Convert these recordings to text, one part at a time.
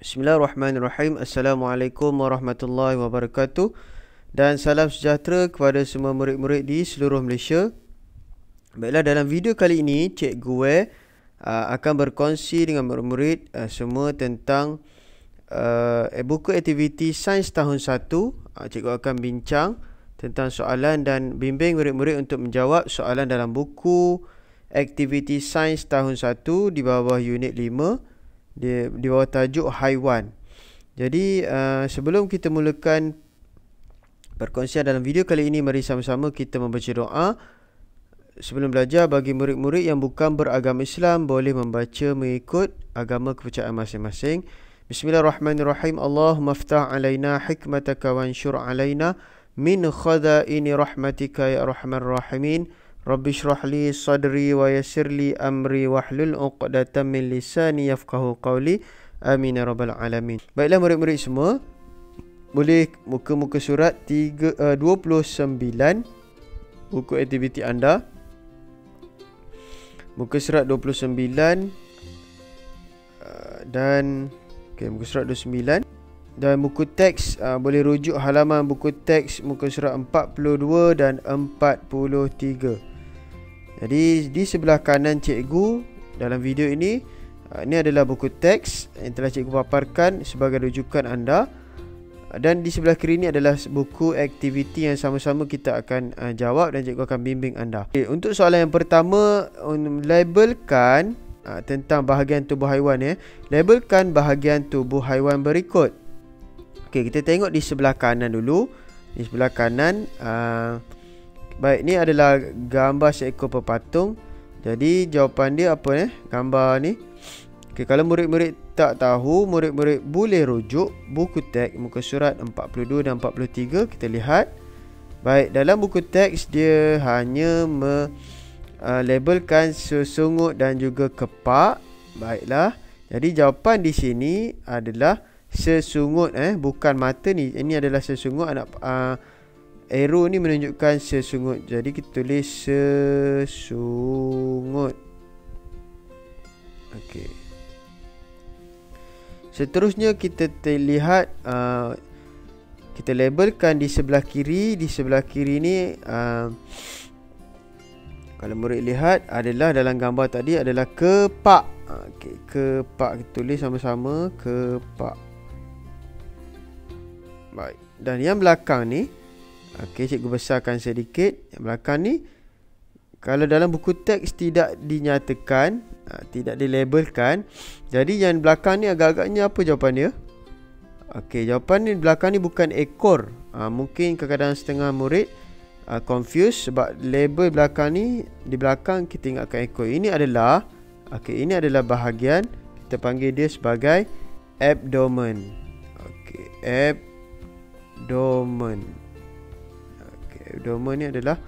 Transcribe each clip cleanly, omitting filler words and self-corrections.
Bismillahirrahmanirrahim. Assalamualaikum warahmatullahi wabarakatuh. Dan salam sejahtera kepada semua murid-murid di seluruh Malaysia. Baiklah, dalam video kali ini Cikgu Wei akan berkongsi dengan murid-murid semua tentang buku aktiviti sains tahun 1. Cikgu akan bincang tentang soalan dan bimbing murid-murid untuk menjawab soalan dalam buku aktiviti sains tahun 1 di bawah unit 5 di bawah tajuk haiwan. Jadi sebelum kita mulakan perkongsian dalam video kali ini, mari sama-sama kita membaca doa. Sebelum belajar, bagi murid-murid yang bukan beragama Islam boleh membaca mengikut agama kepercayaan masing-masing. Bismillahirrahmanirrahim. Allahumma aftah alaina hikmataka wanshur alaina min khadaini rahmatika ya arhamar rahimin. Rabbi shrah li sadri wa yassir li amri wahlul 'uqdatam min lisani yafqahu qawli. Amin ya rabbal alamin. Baiklah murid-murid semua, boleh muka-muka surat 29 buku aktiviti anda. Muka surat 29 dan muka surat 29 dan buku teks boleh rujuk halaman buku teks muka surat 42 dan 43. Jadi di sebelah kanan cikgu dalam video ini, ini adalah buku teks yang telah cikgu paparkan sebagai rujukan anda. Dan di sebelah kiri ini adalah buku aktiviti yang sama-sama kita akan jawab dan cikgu akan bimbing anda. Untuk soalan yang pertama, labelkan tentang bahagian tubuh haiwan. Labelkan bahagian tubuh haiwan berikut. Okey, kita tengok di sebelah kanan dulu. Di sebelah kanan, baik, ni adalah gambar seekor pepatung. Jadi jawapan dia apa gambar ni? Okey, kalau murid-murid tak tahu, murid-murid boleh rujuk buku teks muka surat 42 dan 43. Kita lihat. Baik, dalam buku teks dia hanya labelkan sesungut dan juga kepak. Baiklah. Jadi jawapan di sini adalah sesungut, bukan mata ni. Ini adalah sesungut. Arrow ni menunjukkan sesungut. Jadi kita tulis sesungut. Okey. Seterusnya kita lihat, kita labelkan di sebelah kiri. Di sebelah kiri ni, kalau murid lihat adalah dalam gambar tadi adalah kepak. Okey, kepak. Kita tulis sama-sama kepak. Baik. Dan yang belakang ni, okey, cikgu besarkan sedikit. Yang belakang ni, kalau dalam buku teks tidak dinyatakan, tidak dilabelkan. Jadi yang belakang ni agak-agaknya apa jawapan dia? Okey, jawapan ni belakang ni bukan ekor. Mungkin kadang-kadang setengah murid confused sebab label belakang ni, di belakang kita ingatkan ekor. Ini adalah, ini adalah bahagian, kita panggil dia sebagai abdomen. Okey, abdomen. Abdomen ni adalah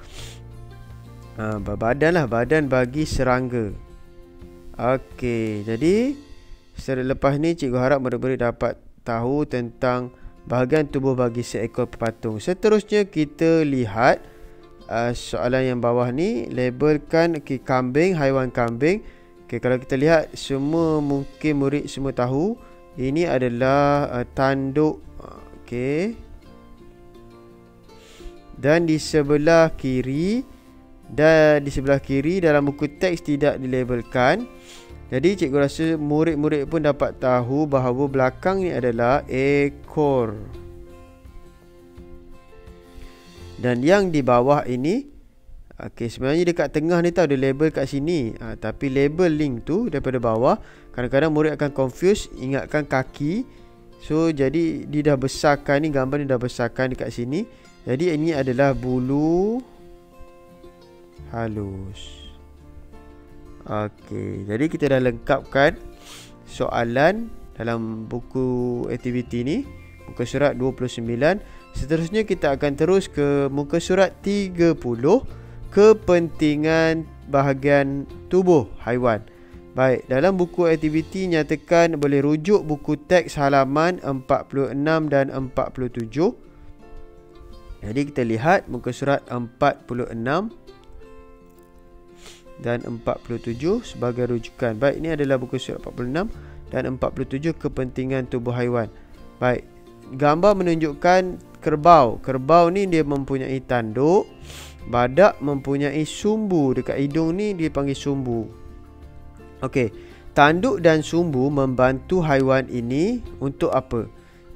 badan badan bagi serangga. Okey, jadi selepas ni cikgu harap murid-murid dapat tahu tentang bahagian tubuh bagi seekor pepatung. Seterusnya kita lihat soalan yang bawah ni, labelkan kambing, haiwan kambing. Okey, kalau kita lihat, semua mungkin murid semua tahu ini adalah tanduk. Okey. Dan di sebelah kiri, dalam buku teks tidak dilabelkan. Jadi cikgu rasa murid-murid pun dapat tahu bahawa belakang ni adalah ekor. Dan yang di bawah ini, sebenarnya dekat tengah ni tahu ada label kat sini, tapi labeling tu daripada bawah. Kadang-kadang murid akan confuse, ingatkan kaki. So jadi dia dah besarkan ni, gambar ni dah besarkan dekat sini. Jadi ini adalah bulu halus. Okey, jadi kita dah lengkapkan soalan dalam buku aktiviti ni, muka surat 29. Seterusnya kita akan terus ke muka surat 30, kepentingan bahagian tubuh haiwan. Baik, dalam buku aktiviti nyatakan boleh rujuk buku teks halaman 46 dan 47. Jadi kita lihat muka surat 46 dan 47 sebagai rujukan. Baik, ini adalah buku surat 46. dan 47 kepentingan tubuh haiwan. Baik, gambar menunjukkan kerbau. Kerbau ni dia mempunyai tanduk, badak mempunyai sumbu. Dekat hidung ni dia panggil sumbu. Okey, tanduk dan sumbu membantu haiwan ini untuk apa?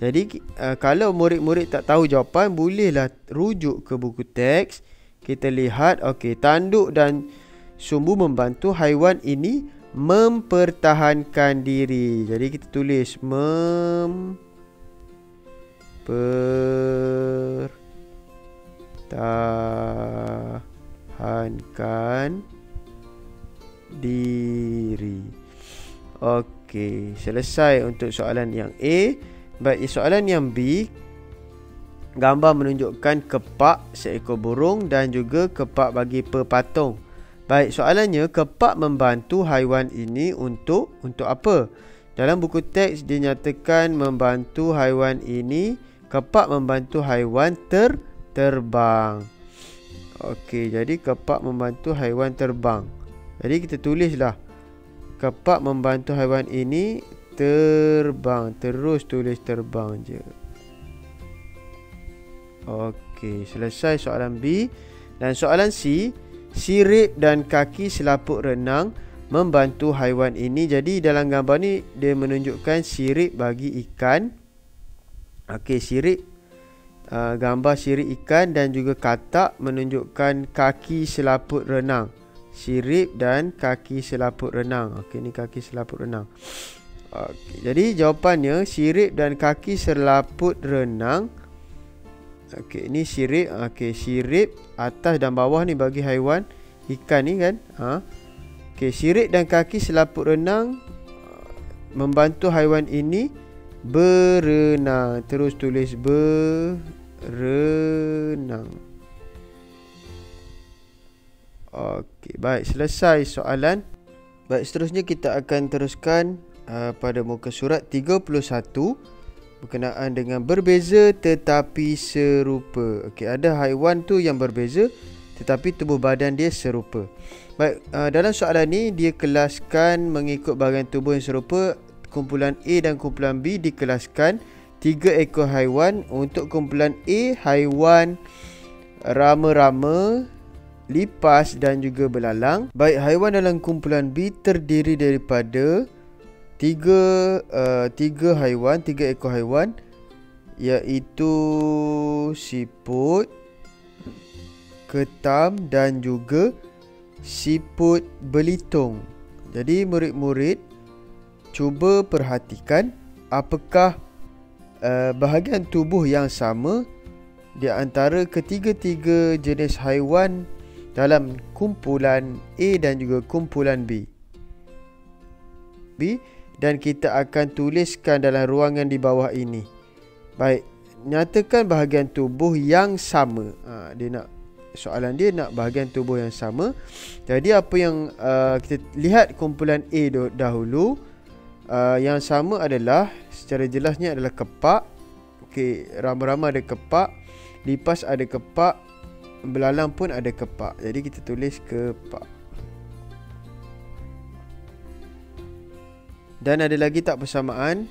Jadi kalau murid-murid tak tahu jawapan, bolehlah rujuk ke buku teks. Kita lihat, okey, tanduk dan sumbu membantu haiwan ini mempertahankan diri. Jadi kita tulis mempertahankan diri. Okey, selesai untuk soalan yang A. Baik, soalan yang B, gambar menunjukkan kepak seekor burung dan juga kepak bagi pepatung. Baik, soalannya, kepak membantu haiwan ini untuk apa? Dalam buku teks dinyatakan membantu haiwan ini, kepak membantu haiwan terbang. Okey, jadi kepak membantu haiwan terbang. Jadi kita tulislah, kepak membantu haiwan ini terbang. Terus tulis terbang je. Okey, selesai soalan B. Dan soalan C, sirip dan kaki selaput renang membantu haiwan ini. Jadi dalam gambar ni dia menunjukkan sirip bagi ikan. Okey, sirip, gambar sirip ikan, dan juga katak menunjukkan kaki selaput renang. Sirip dan kaki selaput renang. Okey, ni kaki selaput renang. Okey, jadi jawapannya sirip dan kaki selaput renang. Okey, ini sirip. Okey, sirip atas dan bawah ni bagi haiwan ikan ni kan. Okey, sirip dan kaki selaput renang membantu haiwan ini berenang. Terus tulis berenang. Okey, baik, selesai soalan. Baik, seterusnya kita akan teruskan pada muka surat 31 berkenaan dengan berbeza tetapi serupa. Okey, ada haiwan tu yang berbeza tetapi tubuh badan dia serupa. Baik, dalam soalan ni dia kelaskan mengikut bahagian tubuh yang serupa. Kumpulan A dan kumpulan B dikelaskan 3 ekor haiwan. Untuk kumpulan A, haiwan rama-rama, lipas dan juga belalang. Baik, haiwan dalam kumpulan B terdiri daripada tiga ekor haiwan, iaitu siput, ketam dan juga siput belitung. Jadi murid-murid cuba perhatikan apakah bahagian tubuh yang sama di antara ketiga-tiga jenis haiwan dalam kumpulan A dan juga kumpulan B. Dan kita akan tuliskan dalam ruangan di bawah ini. Baik, nyatakan bahagian tubuh yang sama. Soalan dia nak bahagian tubuh yang sama. Jadi apa yang kita lihat kumpulan A dahulu, yang sama adalah, secara jelasnya adalah kepak. Okey, rama-rama ada kepak, lipas ada kepak, belalang pun ada kepak. Jadi kita tulis kepak. Dan ada lagi tak persamaan.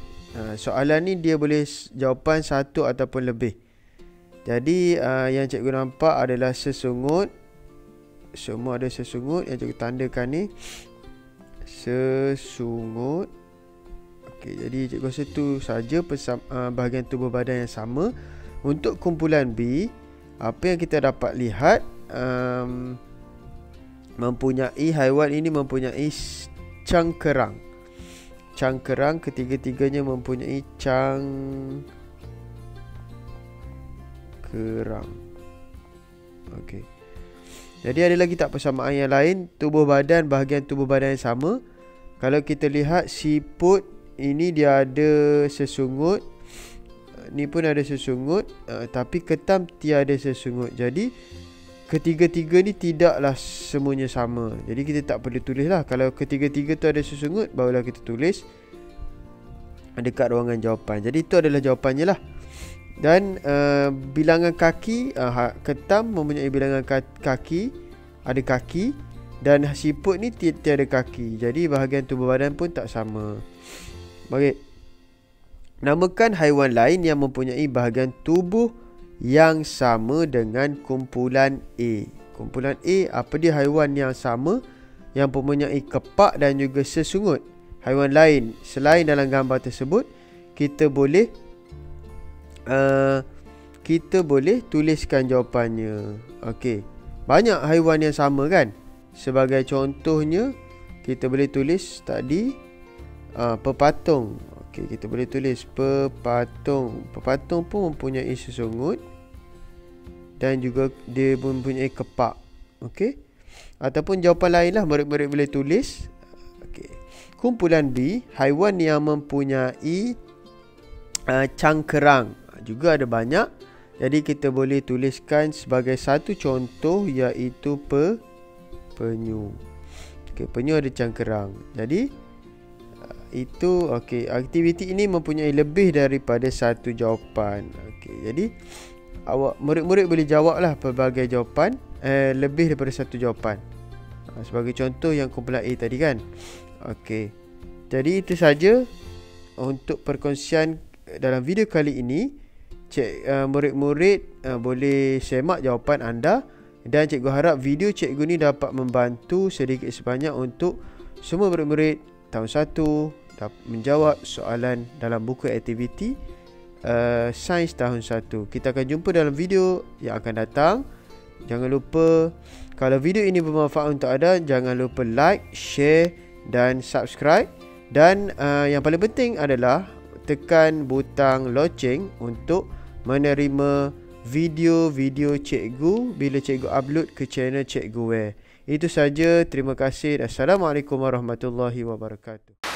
Soalan ni dia boleh jawapan satu ataupun lebih. Jadi yang cikgu nampak adalah sesungut. Semua ada sesungut. Yang cikgu tandakan ni sesungut. Okey, jadi cikgu rasa tu saja bahagian tubuh badan yang sama. Untuk kumpulan B, apa yang kita dapat lihat, haiwan ini mempunyai cangkerang. Cangkerang, ketiga-tiganya mempunyai cangkerang. Okey. Jadi ada lagi tak persamaan yang lain? Tubuh badan, bahagian tubuh badan yang sama. Kalau kita lihat siput ini dia ada sesungut. Ni pun ada sesungut, tapi ketam tiada sesungut. Jadi ketiga-tiga ni tidaklah semuanya sama. Jadi kita tak perlu tulis lah. Kalau ketiga-tiga tu ada sesungut, barulah kita tulis dekat ruangan jawapan. Jadi itu adalah jawapannya lah. Dan bilangan kaki, ketam mempunyai bilangan kaki, ada kaki. Dan siput ni tiada kaki. Jadi bahagian tubuh badan pun tak sama. Baik. Namakan haiwan lain yang mempunyai bahagian tubuh yang sama dengan kumpulan A. Kumpulan A, apa dia haiwan yang sama yang mempunyai kepak dan juga sesungut? Haiwan lain selain dalam gambar tersebut, kita boleh tuliskan jawapannya. Okey. Banyak haiwan yang sama kan? Sebagai contohnya, kita boleh tulis tadi pepatung. Okey, kita boleh tulis pepatung. Pepatung pun mempunyai sesungut dan juga dia mempunyai kepak. Okey. Ataupun jawapan lain lah murid-murid boleh tulis. Okey. Kumpulan B, haiwan yang mempunyai cangkerang. Juga ada banyak. Jadi kita boleh tuliskan sebagai satu contoh iaitu penyu. Okey, penyu ada cangkerang. Jadi itu okey, aktiviti ini mempunyai lebih daripada satu jawapan. Okey, jadi murid-murid boleh jawablah pelbagai jawapan lebih daripada satu jawapan. Sebagai contoh yang kumpulan A tadi kan. Okey. Jadi itu saja untuk perkongsian dalam video kali ini. Murid-murid boleh semak jawapan anda dan cikgu harap video cikgu ni dapat membantu sedikit sebanyak untuk semua murid-murid tahun 1 dapat menjawab soalan dalam buku aktiviti sains tahun 1. Kita akan jumpa dalam video yang akan datang. Jangan lupa, kalau video ini bermanfaat untuk anda, jangan lupa like, share dan subscribe. Dan yang paling penting adalah tekan butang loceng untuk menerima video-video cikgu bila cikgu upload ke channel Cikgu Wear. Itu saja, terima kasih. Assalamualaikum warahmatullahi wabarakatuh.